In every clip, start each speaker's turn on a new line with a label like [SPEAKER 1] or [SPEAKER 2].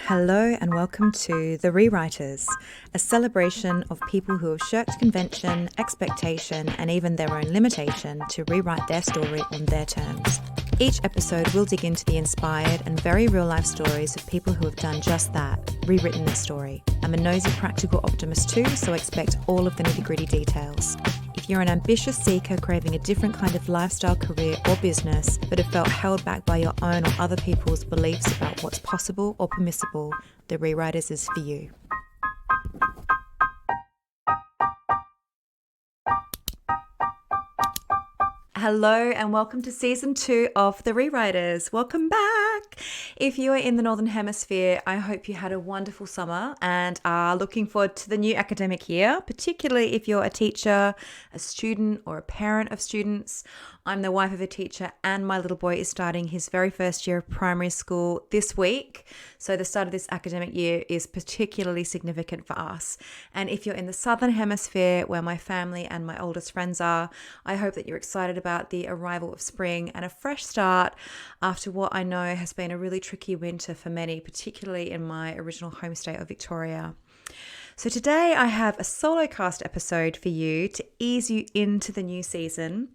[SPEAKER 1] Hello and welcome to The Rewriters, a celebration of people who have shirked convention, expectation, and even their own limitation to rewrite their story on their terms. Each episode will dig into the inspired and very real-life stories of people who have done just that, rewritten their story. I'm a nosy practical optimist too, so expect all of the nitty-gritty details. If you're an ambitious seeker craving a different kind of lifestyle, career, or business, but have felt held back by your own or other people's beliefs about what's possible or permissible, The Rewriters is for you. Hello and welcome to season 2 of The Rewriters. Welcome back. If you are in the Northern Hemisphere, I hope you had a wonderful summer and are looking forward to the new academic year, particularly if you're a teacher, a student, or a parent of students. I'm the wife of a teacher and my little boy is starting his very first year of primary school this week. So the start of this academic year is particularly significant for us. And if you're in the Southern Hemisphere, where my family and my oldest friends are, I hope that you're excited about the arrival of spring and a fresh start after what I know has been a really tricky winter for many, particularly in my original home state of Victoria. So today I have a solo cast episode for you to ease you into the new season.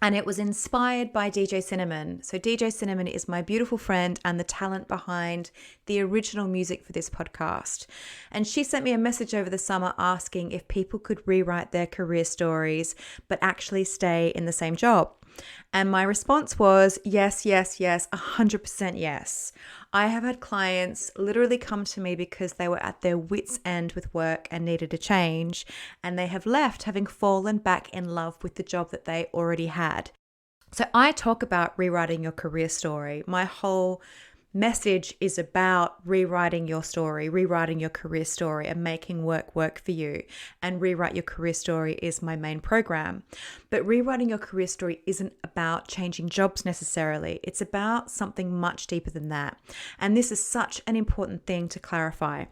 [SPEAKER 1] And it was inspired by DJ Cinnamon. So DJ Cinnamon is my beautiful friend and the talent behind the original music for this podcast. And she sent me a message over the summer asking if people could rewrite their career stories, but actually stay in the same job. And my response was yes, 100% yes. I have had clients literally come to me because they were at their wits' end with work and needed a change, and they have left having fallen back in love with the job that they already had. So I talk about rewriting your career story. My whole message is about rewriting your story, rewriting your career story, and making work for you. And Rewrite Your Career Story is my main program. But rewriting your career story isn't about changing jobs necessarily. It's about something much deeper than that. And this is such an important thing to clarify.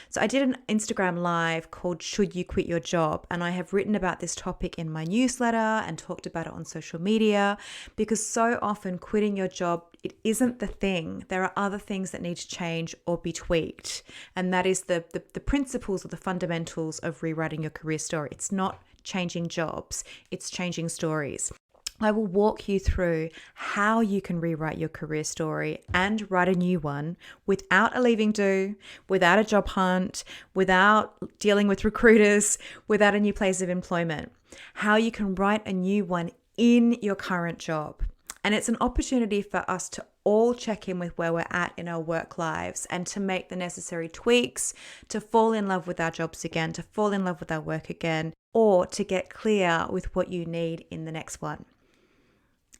[SPEAKER 1] So I did an Instagram live called Should You Quit Your Job? And I have written about this topic in my newsletter and talked about it on social media, because so often quitting your job, it isn't the thing. There are other things that need to change or be tweaked. And that is the principles or the fundamentals of rewriting your career story. It's not changing jobs, it's changing stories. I will walk you through how you can rewrite your career story and write a new one without a leaving do, without a job hunt, without dealing with recruiters, without a new place of employment. How you can write a new one in your current job. And it's an opportunity for us to all check in with where we're at in our work lives and to make the necessary tweaks, to fall in love with our jobs again, to fall in love with our work again, or to get clear with what you need in the next one.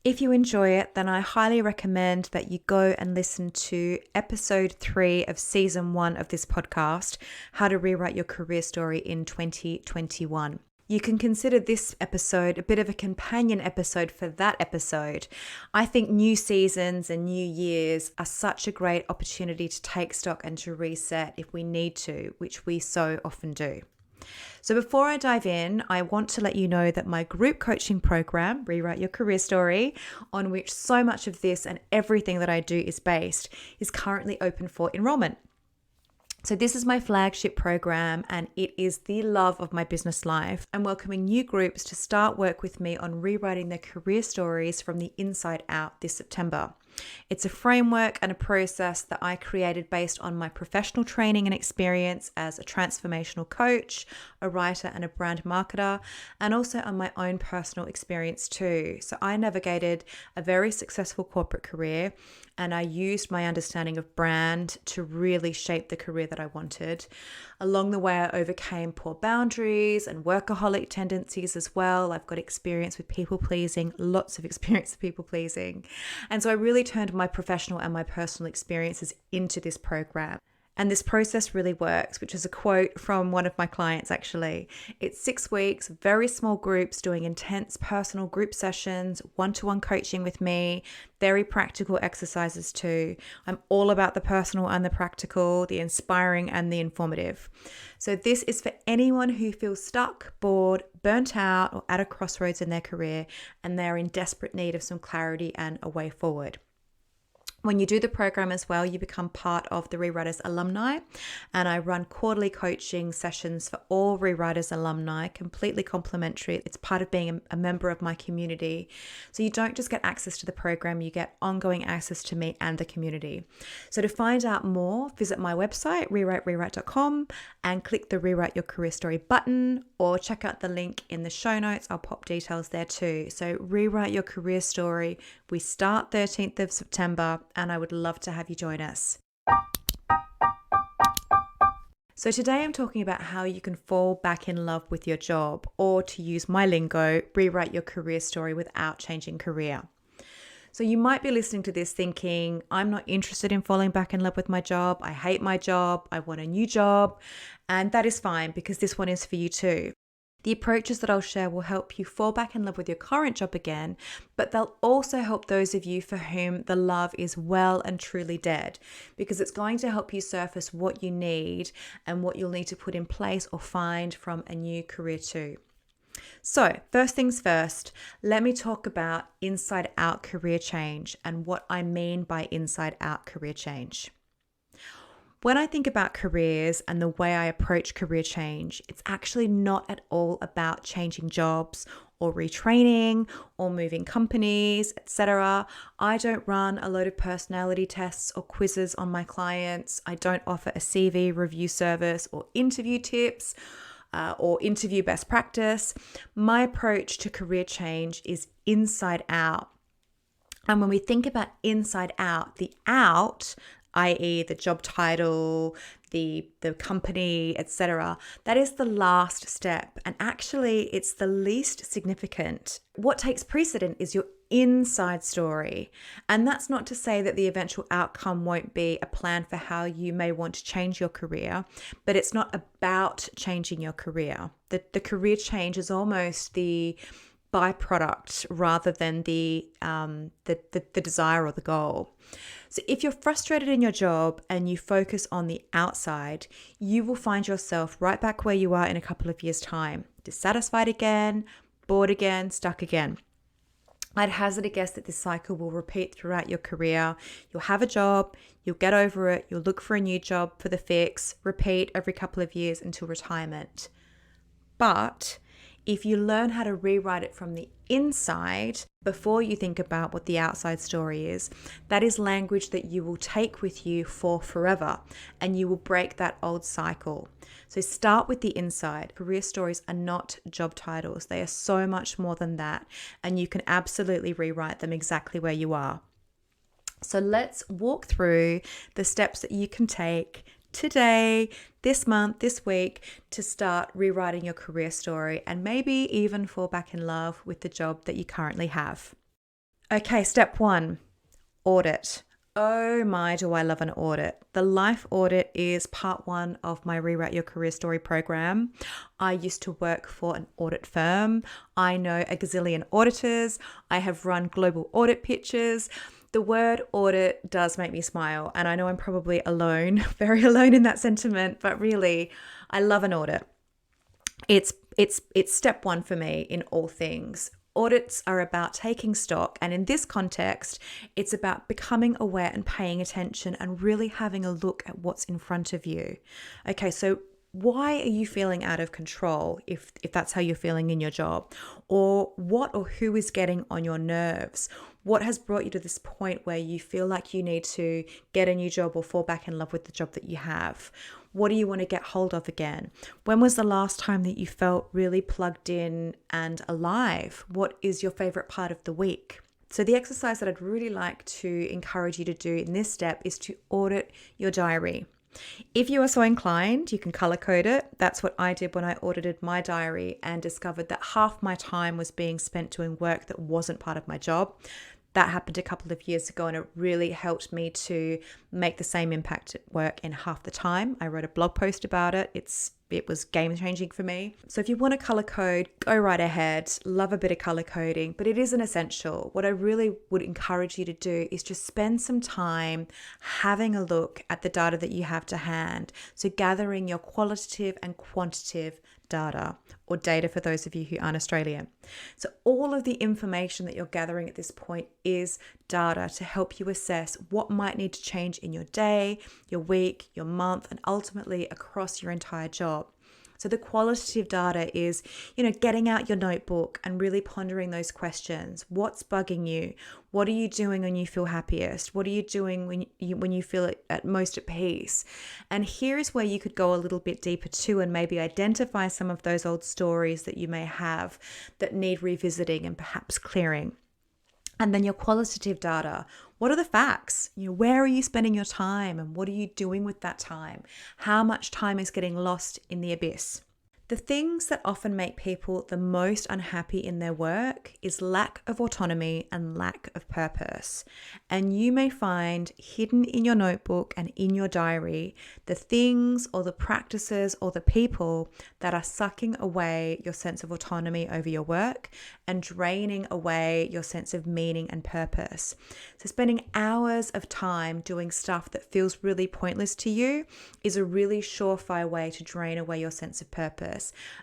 [SPEAKER 1] If you enjoy it, then I highly recommend that you go and listen to episode 3 of season 1 of this podcast, How to Rewrite Your Career Story in 2021. You can consider this episode a bit of a companion episode for that episode. I think new seasons and new years are such a great opportunity to take stock and to reset if we need to, which we so often do. So before I dive in, I want to let you know that my group coaching program, Rewrite Your Career Story, on which so much of this and everything that I do is based, is currently open for enrollment. So this is my flagship program and it is the love of my business life. I'm welcoming new groups to start work with me on rewriting their career stories from the inside out this September. It's a framework and a process that I created based on my professional training and experience as a transformational coach, a writer and a brand marketer, and also on my own personal experience too. So I navigated a very successful corporate career and I used my understanding of brand to really shape the career that I wanted. Along the way, I overcame poor boundaries and workaholic tendencies as well. I've got experience with people pleasing, lots of experience with people pleasing. And so I really turned my professional and my personal experiences into this program. And this process really works, which is a quote from one of my clients actually. It's 6 weeks, very small groups doing intense personal group sessions, one-to-one coaching with me, very practical exercises too. I'm all about the personal and the practical, the inspiring and the informative. So this is for anyone who feels stuck, bored, burnt out, or at a crossroads in their career, and they're in desperate need of some clarity and a way forward. When you do the program as well, you become part of the Rewriters alumni, and I run quarterly coaching sessions for all Rewriters alumni, completely complimentary. It's part of being a member of my community. So you don't just get access to the program, you get ongoing access to me and the community. So to find out more, visit my website, rewrite.com, and click the Rewrite Your Career Story button, or check out the link in the show notes. I'll pop details there too. So Rewrite Your Career Story. We start 13th of September, and I would love to have you join us. So today I'm talking about how you can fall back in love with your job, or to use my lingo, rewrite your career story without changing career. So you might be listening to this thinking, I'm not interested in falling back in love with my job. I hate my job. I want a new job. And that is fine, because this one is for you too. The approaches that I'll share will help you fall back in love with your current job again, but they'll also help those of you for whom the love is well and truly dead, because it's going to help you surface what you need and what you'll need to put in place or find from a new career too. So first things first, let me talk about inside out career change and what I mean by inside out career change. When I think about careers and the way I approach career change, it's actually not at all about changing jobs or retraining or moving companies, etc. I don't run a load of personality tests or quizzes on my clients. I don't offer a CV review service or interview tips or interview best practice. My approach to career change is inside out. And when we think about inside out, the out, i.e. the job title, the company, etc., that is the last step. And actually, it's the least significant. What takes precedent is your inside story. And that's not to say that the eventual outcome won't be a plan for how you may want to change your career, but it's not about changing your career. The career change is almost the byproduct rather than the desire or the goal. So if you're frustrated in your job and you focus on the outside, you will find yourself right back where you are in a couple of years' time, dissatisfied again, bored again, stuck again. I'd hazard a guess that this cycle will repeat throughout your career. You'll have a job, you'll get over it, you'll look for a new job for the fix, repeat every couple of years until retirement. But if you learn how to rewrite it from the inside before you think about what the outside story is, that is language that you will take with you for forever, and you will break that old cycle. So start with the inside. Career stories are not job titles. They are so much more than that, and you can absolutely rewrite them exactly where you are. So let's walk through the steps that you can take today, this month, this week, to start rewriting your career story and maybe even fall back in love with the job that you currently have. Okay, step 1, audit. Oh my, do I love an audit. The life audit is part 1 of my Rewrite Your Career Story program. I used to work for an audit firm. I know a gazillion auditors. I have run global audit pitches. The word audit does make me smile, and I know I'm probably alone, very alone in that sentiment, but really, I love an audit. It's step 1 for me in all things. Audits are about taking stock, and in this context, it's about becoming aware and paying attention and really having a look at what's in front of you. Okay, so why are you feeling out of control if that's how you're feeling in your job? Or what or who is getting on your nerves? What has brought you to this point where you feel like you need to get a new job or fall back in love with the job that you have? What do you want to get hold of again? When was the last time that you felt really plugged in and alive? What is your favorite part of the week? So the exercise that I'd really like to encourage you to do in this step is to audit your diary. If you are so inclined, you can color code it. That's what I did when I audited my diary and discovered that half my time was being spent doing work that wasn't part of my job. That happened a couple of years ago, and it really helped me to make the same impact at work in half the time. I wrote a blog post about it. It was game changing for me. So if you want to color code, go right ahead. Love a bit of color coding, but it isn't essential. What I really would encourage you to do is just spend some time having a look at the data that you have to hand. So gathering your qualitative and quantitative data, or data for those of you who aren't Australian. So all of the information that you're gathering at this point is data to help you assess what might need to change in your day, your week, your month, and ultimately across your entire job. So the qualitative data is, getting out your notebook and really pondering those questions. What's bugging you? What are you doing when you feel happiest? What are you doing when you feel at most at peace? And here is where you could go a little bit deeper too and maybe identify some of those old stories that you may have that need revisiting and perhaps clearing. And then your qualitative data. What are the facts? Where are you spending your time and what are you doing with that time? How much time is getting lost in the abyss? The things that often make people the most unhappy in their work is lack of autonomy and lack of purpose. And you may find hidden in your notebook and in your diary the things or the practices or the people that are sucking away your sense of autonomy over your work and draining away your sense of meaning and purpose. So spending hours of time doing stuff that feels really pointless to you is a really surefire way to drain away your sense of purpose.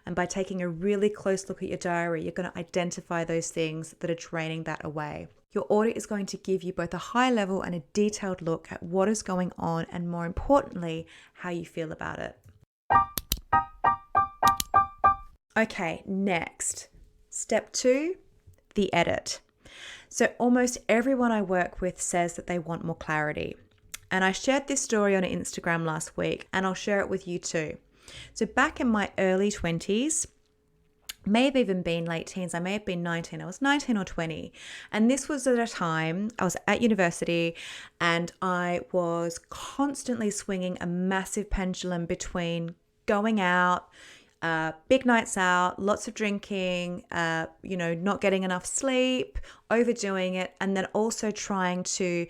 [SPEAKER 1] And by taking a really close look at your diary, you're going to identify those things that are draining that away. Your audit is going to give you both a high level and a detailed look at what is going on and, more importantly, how you feel about it. Okay, next. Step 2, the edit. So almost everyone I work with says that they want more clarity. And I shared this story on Instagram last week, and I'll share it with you too. So back in my early 20s, may have even been late teens, I may have been 19, I was 19 or 20. And this was at a time I was at university and I was constantly swinging a massive pendulum between going out, big nights out, lots of drinking, not getting enough sleep, overdoing it, and then also trying to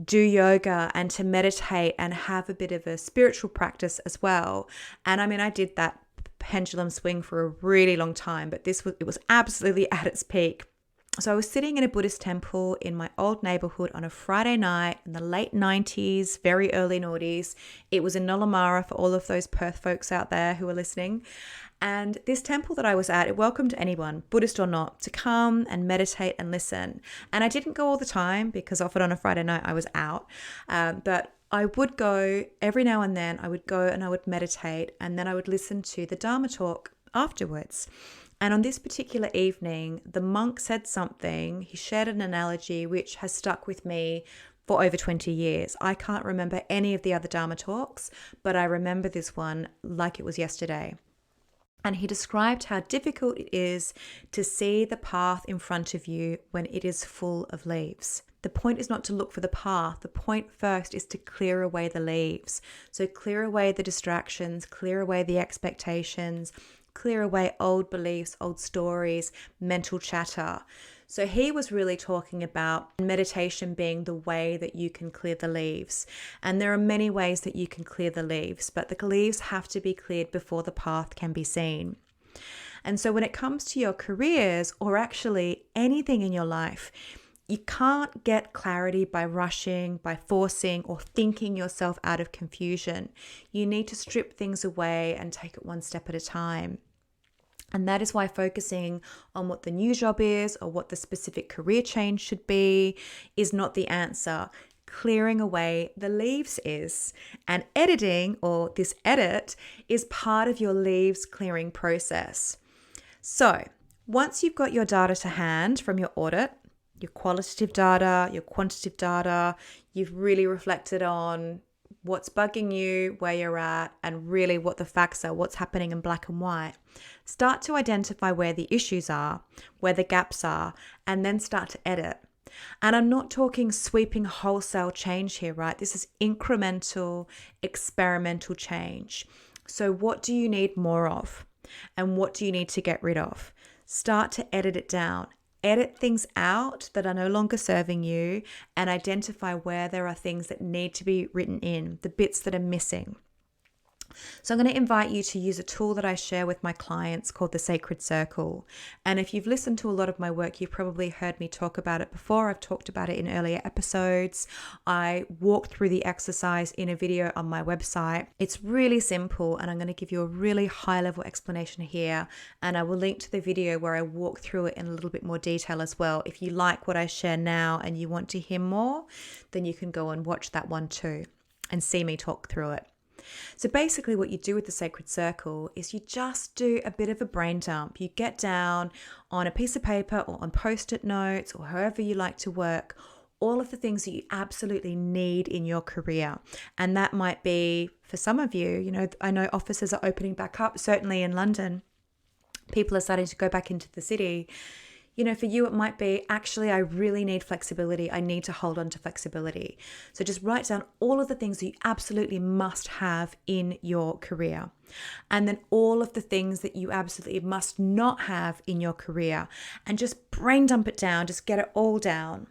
[SPEAKER 1] do yoga and to meditate and have a bit of a spiritual practice as well. And I did that pendulum swing for a really long time, but it was absolutely at its peak. So I was sitting in a Buddhist temple in my old neighborhood on a Friday night in the late 90s, very early noughties. It was in Nollamara for all of those Perth folks out there who are listening. And this temple that I was at, it welcomed anyone, Buddhist or not, to come and meditate and listen. And I didn't go all the time because often on a Friday night I was out. But I would go every now and then. I would go and I would meditate and then I would listen to the Dharma talk afterwards. And on this particular evening, the monk said something. He shared an analogy which has stuck with me for over 20 years. I can't remember any of the other Dharma talks, but I remember this one like it was yesterday. And he described how difficult it is to see the path in front of you when it is full of leaves. The point is not to look for the path. The point first is to clear away the leaves. So clear away the distractions, clear away the expectations, clear away old beliefs, old stories, mental chatter. So he was really talking about meditation being the way that you can clear the leaves. And there are many ways that you can clear the leaves, but the leaves have to be cleared before the path can be seen. And so when it comes to your careers or actually anything in your life, you can't get clarity by rushing, by forcing, or thinking yourself out of confusion. You need to strip things away and take it one step at a time. And that is why focusing on what the new job is or what the specific career change should be is not the answer. Clearing away the leaves is. And editing, or this edit, is part of your leaves clearing process. So once you've got your data to hand from your audit, your qualitative data, your quantitative data, you've really reflected on what's bugging you, where you're at, and really what the facts are, what's happening in black and white. Start to identify where the issues are, where the gaps are, and then start to edit. And I'm not talking sweeping wholesale change here, right? This is incremental, experimental change. So what do you need more of? And what do you need to get rid of? Start to edit it down. Edit things out that are no longer serving you and identify where there are things that need to be written in, the bits that are missing. So I'm going to invite you to use a tool that I share with my clients called the Sacred Circle. And if you've listened to a lot of my work, you've probably heard me talk about it before. I've talked about it in earlier episodes. I walk through the exercise in a video on my website. It's really simple, and I'm going to give you a really high-level explanation here. And I will link to the video where I walk through it in a little bit more detail as well. If you like what I share now and you want to hear more, then you can go and watch that one too and see me talk through it. So basically what you do with the Sacred Circle is you just do a bit of a brain dump. You get down on a piece of paper or on post-it notes or however you like to work, all of the things that you absolutely need in your career. And that might be, for some of you, I know offices are opening back up, certainly in London. People are starting to go back into the city. For you, it might be, actually, I really need flexibility. I need to hold on to flexibility. So just write down all of the things that you absolutely must have in your career. And then all of the things that you absolutely must not have in your career. And just brain dump it down. Just get it all down.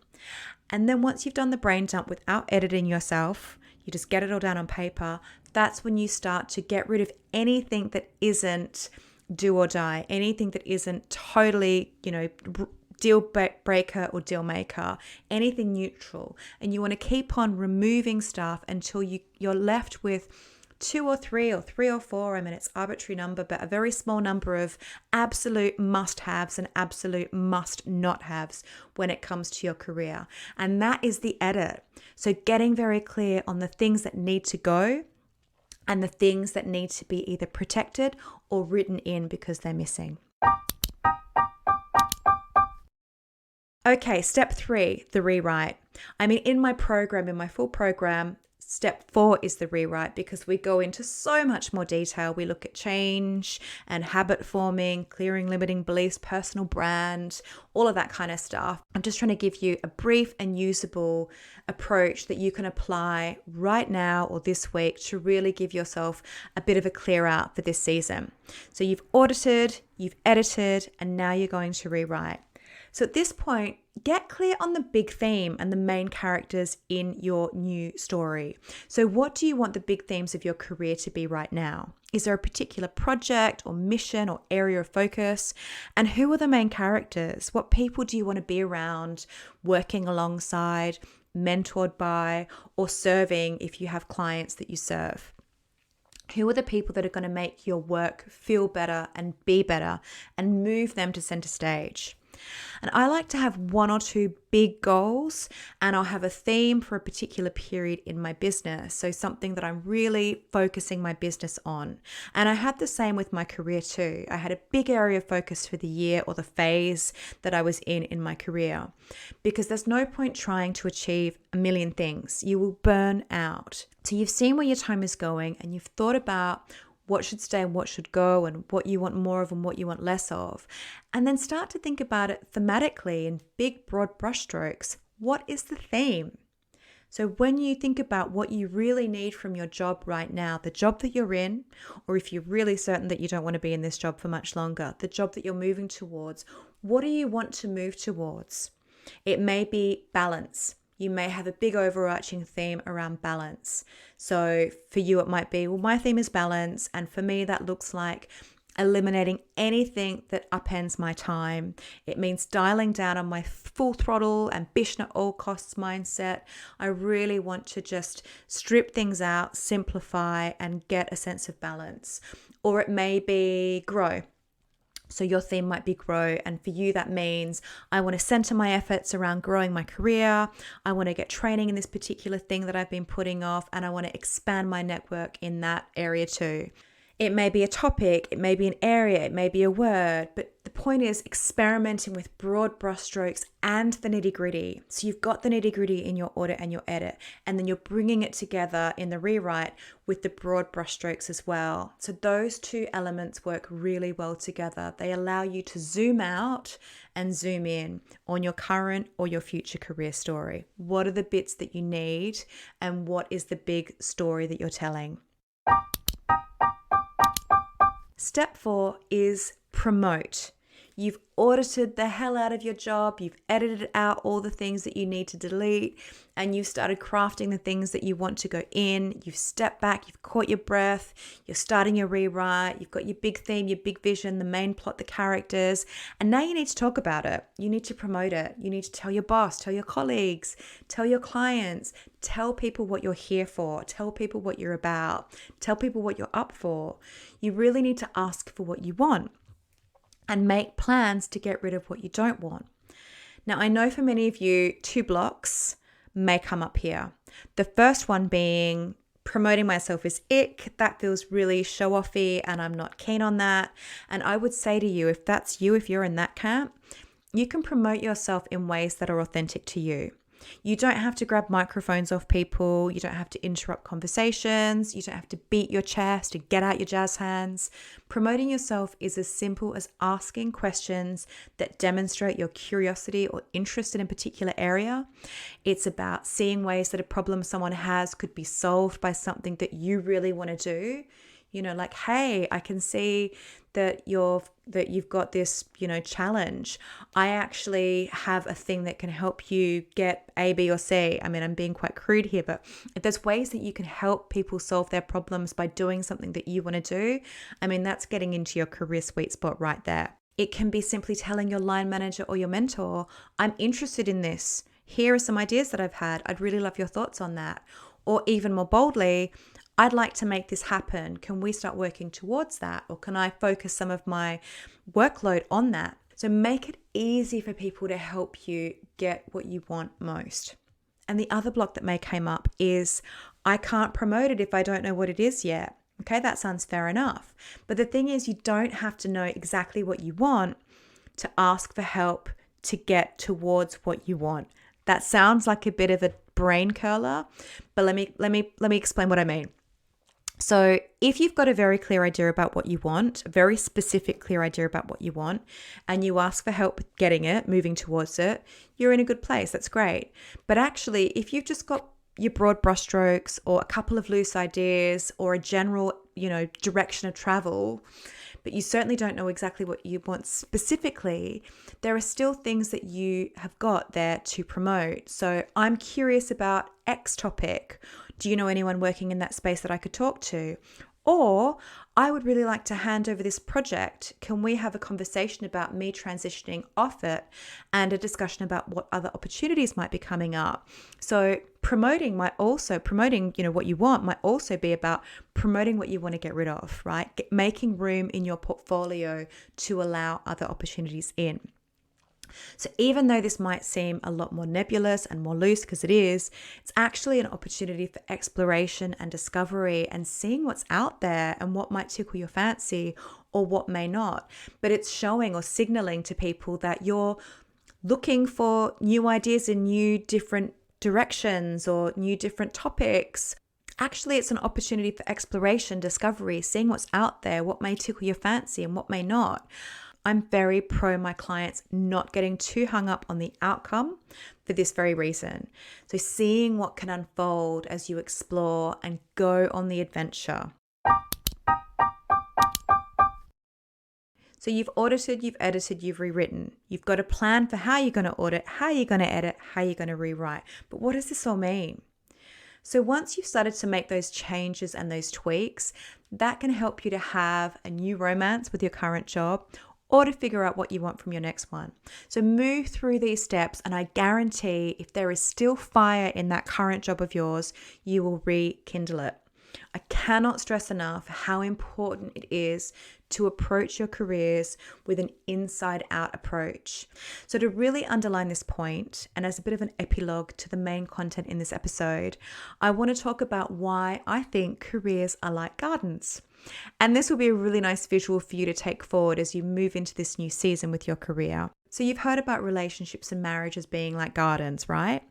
[SPEAKER 1] And then once you've done the brain dump without editing yourself, you just get it all down on paper. That's when you start to get rid of anything that isn't do or die, anything that isn't totally, deal breaker or deal maker, anything neutral. And you want to keep on removing stuff until you're left with 2 or 3 or 3 or 4. I mean, it's arbitrary number, but a very small number of absolute must-haves and absolute must-not-haves when it comes to your career. And that is the edit. So getting very clear on the things that need to go and the things that need to be either protected or written in because they're missing. Okay, step 3, the rewrite. In my full program, step 4 is the rewrite because we go into so much more detail. We look at change and habit forming, clearing limiting beliefs, personal brand, all of that kind of stuff. I'm just trying to give you a brief and usable approach that you can apply right now or this week to really give yourself a bit of a clear out for this season. So you've audited, you've edited, and now you're going to rewrite. So at this point, get clear on the big theme and the main characters in your new story. So what do you want the big themes of your career to be right now? Is there a particular project or mission or area of focus? And who are the main characters? What people do you want to be around, working alongside, mentored by, or serving if you have clients that you serve? Who are the people that are going to make your work feel better and be better and move them to center stage? And I like to have 1 or 2 big goals, and I'll have a theme for a particular period in my business. So something that I'm really focusing my business on. And I had the same with my career too. I had a big area of focus for the year or the phase that I was in my career, because there's no point trying to achieve a million things. You will burn out. So you've seen where your time is going and you've thought about what should stay and what should go and what you want more of and what you want less of. And then start to think about it thematically in big, broad brushstrokes. What is the theme? So when you think about what you really need from your job right now, the job that you're in, or if you're really certain that you don't want to be in this job for much longer, the job that you're moving towards, what do you want to move towards? It may be balance. You may have a big overarching theme around balance. So for you, it might be, well, my theme is balance. And for me, that looks like eliminating anything that upends my time. It means dialing down on my full throttle, ambition at all costs mindset. I really want to just strip things out, simplify, and get a sense of balance. Or it may be grow. So your theme might be grow. And for you, that means I want to center my efforts around growing my career. I want to get training in this particular thing that I've been putting off. And I want to expand my network in that area too. It may be a topic, it may be an area, it may be a word, but the point is experimenting with broad brushstrokes and the nitty gritty. So you've got the nitty gritty in your audit and your edit, and then you're bringing it together in the rewrite with the broad brushstrokes as well. So those 2 elements work really well together. They allow you to zoom out and zoom in on your current or your future career story. What are the bits that you need, and what is the big story that you're telling? Step 4 is promote. You've audited the hell out of your job. You've edited out all the things that you need to delete, and you've started crafting the things that you want to go in. You've stepped back, you've caught your breath, you're starting your rewrite, you've got your big theme, your big vision, the main plot, the characters, and now you need to talk about it. You need to promote it. You need to tell your boss, tell your colleagues, tell your clients, tell people what you're here for, tell people what you're about, tell people what you're up for. You really need to ask for what you want and make plans to get rid of what you don't want. Now, I know for many of you, 2 blocks may come up here. The first one being promoting myself is ick. That feels really show-offy and I'm not keen on that. And I would say to you, if that's you, if you're in that camp, you can promote yourself in ways that are authentic to you. You don't have to grab microphones off people. You don't have to interrupt conversations. You don't have to beat your chest and get out your jazz hands. Promoting yourself is as simple as asking questions that demonstrate your curiosity or interest in a particular area. It's about seeing ways that a problem someone has could be solved by something that you really want to do. Like, hey, I can see that you've got this, challenge. I actually have a thing that can help you get A, B, or C. I mean, I'm being quite crude here, but if there's ways that you can help people solve their problems by doing something that you want to do, I mean, that's getting into your career sweet spot right there. It can be simply telling your line manager or your mentor, I'm interested in this. Here are some ideas that I've had. I'd really love your thoughts on that. Or even more boldly, I'd like to make this happen. Can we start working towards that? Or can I focus some of my workload on that? So make it easy for people to help you get what you want most. And the other block that may come up is, I can't promote it if I don't know what it is yet. Okay, that sounds fair enough. But the thing is, you don't have to know exactly what you want to ask for help to get towards what you want. That sounds like a bit of a brain curler, but let me explain what I mean. So if you've got a very clear idea about what you want, a very specific, clear idea about what you want, and you ask for help getting it, moving towards it, you're in a good place. That's great. But actually, if you've just got your broad brushstrokes or a couple of loose ideas or a general, direction of travel, but you certainly don't know exactly what you want specifically, there are still things that you have got there to promote. So I'm curious about X topic. Do you know anyone working in that space that I could talk to? Or I would really like to hand over this project. Can we have a conversation about me transitioning off it and a discussion about what other opportunities might be coming up? So promoting what you want might also be about promoting what you want to get rid of, right? Making room in your portfolio to allow other opportunities in. So even though this might seem a lot more nebulous and more loose, because it is, it's actually an opportunity for exploration and discovery and seeing what's out there and what might tickle your fancy or what may not. But it's showing or signaling to people that you're looking for new ideas in new different directions or new different topics. Actually, it's an opportunity for exploration, discovery, seeing what's out there, what may tickle your fancy and what may not. I'm very pro my clients not getting too hung up on the outcome for this very reason. So seeing what can unfold as you explore and go on the adventure. So you've audited, you've edited, you've rewritten. You've got a plan for how you're going to audit, how you're going to edit, how you're going to rewrite. But what does this all mean? So once you've started to make those changes and those tweaks, that can help you to have a new romance with your current job or to figure out what you want from your next one. So move through these steps, and I guarantee if there is still fire in that current job of yours, you will rekindle it. I cannot stress enough how important it is to approach your careers with an inside-out approach. So to really underline this point, and as a bit of an epilogue to the main content in this episode, I want to talk about why I think careers are like gardens. And this will be a really nice visual for you to take forward as you move into this new season with your career. So you've heard about relationships and marriages being like gardens, right?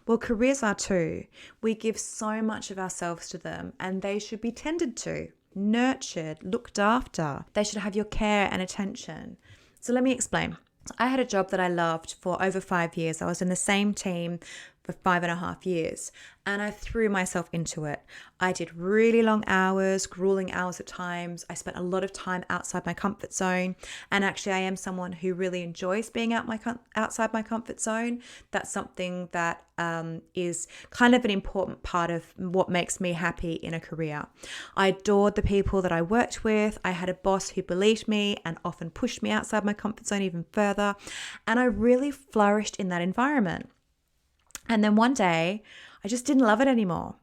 [SPEAKER 1] Well, careers are too. We give so much of ourselves to them, and they should be tended to, nurtured, looked after. They should have your care and attention. So let me explain. I had a job that I loved for over 5 years. I was in the same team for 5.5 years, and I threw myself into it. I did really long hours, grueling hours at times. I spent a lot of time outside my comfort zone, and actually I am someone who really enjoys being outside my comfort zone. That's something that is kind of an important part of what makes me happy in a career. I adored the people that I worked with. I had a boss who believed me and often pushed me outside my comfort zone even further, and I really flourished in that environment. And then one day, I just didn't love it anymore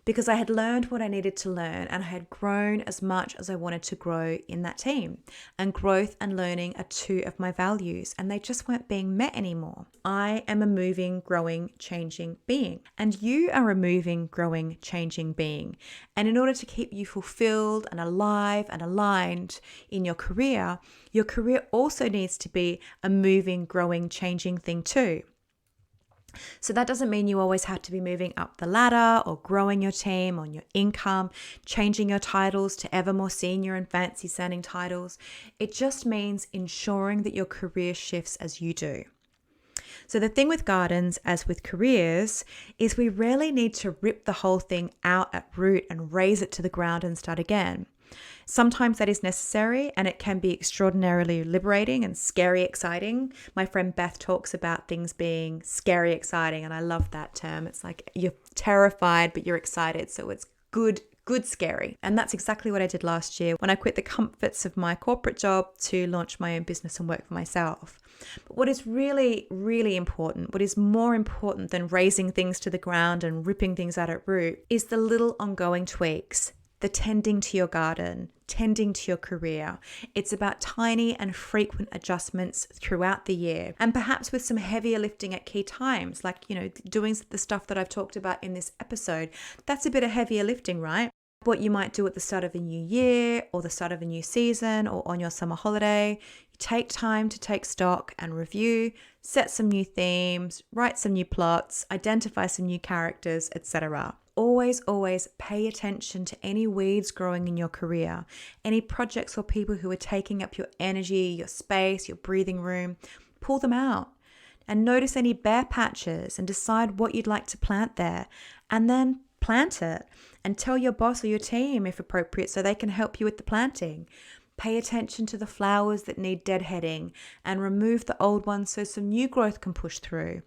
[SPEAKER 1] because I had learned what I needed to learn, and I had grown as much as I wanted to grow in that team. And growth and learning are two of my values, and they just weren't being met anymore. I am a moving, growing, changing being, and you are a moving, growing, changing being. And in order to keep you fulfilled and alive and aligned in your career also needs to be a moving, growing, changing thing too. So that doesn't mean you always have to be moving up the ladder or growing your team or your income, changing your titles to ever more senior and fancy sounding titles. It just means ensuring that your career shifts as you do. So the thing with gardens, as with careers, is we rarely need to rip the whole thing out at root and raze it to the ground and start again. Sometimes that is necessary, and it can be extraordinarily liberating and scary exciting. My friend Beth talks about things being scary exciting, and I love that term. It's like you're terrified, but you're excited. So it's good scary. And that's exactly what I did last year when I quit the comforts of my corporate job to launch my own business and work for myself. But what is really, really important, what is more important than raising things to the ground and ripping things out at root, is the little ongoing tweaks. The tending to your garden, tending to your career. It's about tiny and frequent adjustments throughout the year, and perhaps with some heavier lifting at key times, like, doing the stuff that I've talked about in this episode. That's a bit of heavier lifting, right? What you might do at the start of a new year or the start of a new season or on your summer holiday. You take time to take stock and review, set some new themes, write some new plots, identify some new characters, etc. Always pay attention to any weeds growing in your career, any projects or people who are taking up your energy, your space, your breathing room. Pull them out and notice any bare patches and decide what you'd like to plant there, and then plant it and tell your boss or your team if appropriate so they can help you with the planting. Pay attention to the flowers that need deadheading and remove the old ones so some new growth can push through.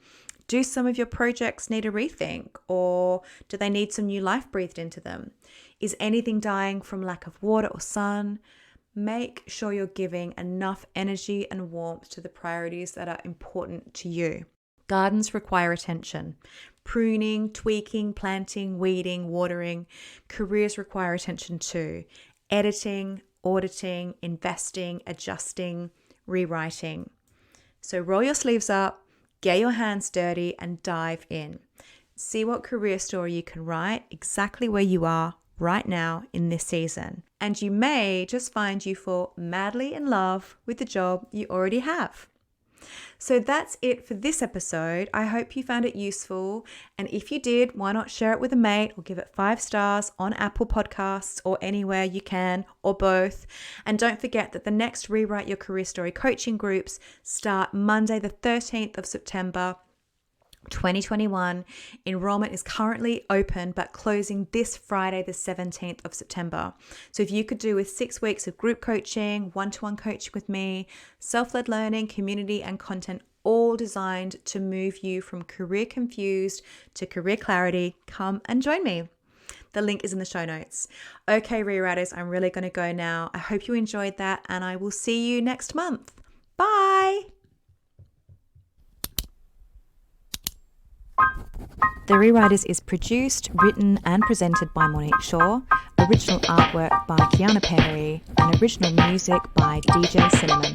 [SPEAKER 1] Do some of your projects need a rethink, or do they need some new life breathed into them? Is anything dying from lack of water or sun? Make sure you're giving enough energy and warmth to the priorities that are important to you. Gardens require attention. Pruning, tweaking, planting, weeding, watering. Careers require attention too. Editing, auditing, investing, adjusting, rewriting. So roll your sleeves up, get your hands dirty, and dive in. See what career story you can write exactly where you are right now in this season. And you may just find you fall madly in love with the job you already have. So that's it for this episode. I hope you found it useful. And if you did, why not share it with a mate or give it 5 stars on Apple Podcasts or anywhere you can, or both. And don't forget that the next Rewrite Your Career Story coaching groups start Monday, the 13th of September, 2021. Enrollment is currently open but closing this Friday, the 17th of September. So if you could do with 6 weeks of group coaching, one-to-one coaching with me, self-led learning, community, and content, all designed to move you from career confused to career clarity, come and join me. The link is in the show notes. Okay, rewriters, I'm really going to go now. I hope you enjoyed that, and I will see you next month. Bye. The Rewriters is produced, written and presented by Monique Shaw, original artwork by Kiana Perry, and original music by DJ Cinnamon.